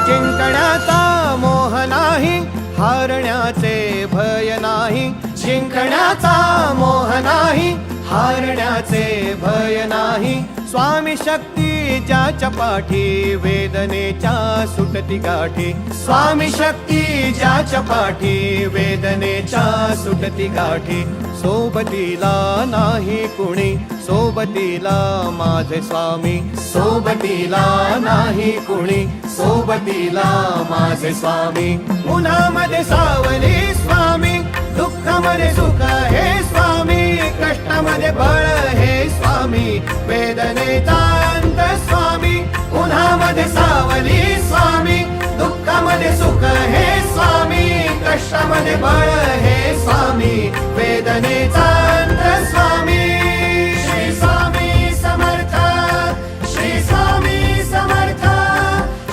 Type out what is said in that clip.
जिंकण्याचा मोह नाही, हारण्याचे भय नाही. जिंकण्याचा मोह नाही, हारण्याचे भय नाही. स्वामी शक्ती ज्याच्या पाठी, वेदनेच्या सुटती गाठी. स्वामी शक्ती ज्याच्या पाठी, वेदनेच्या सुटती गाठी. सोबतीला नाही कुणी, सोबतीला माझे स्वामी. सोबतीला नाही कुणी, सोबतीला माझे स्वामी. उन्हामध्ये सावली स्वामी, दुःखामध्ये सुख हे स्वामी. कष्टामध्ये बळ हे स्वामी, वेदनेचा अंत स्वामी. उन्हामध्ये सावली स्वामी, दुःखामध्ये सुख हे स्वामी. कष्टामध्ये बळ हे स्वामी, वेदनेचा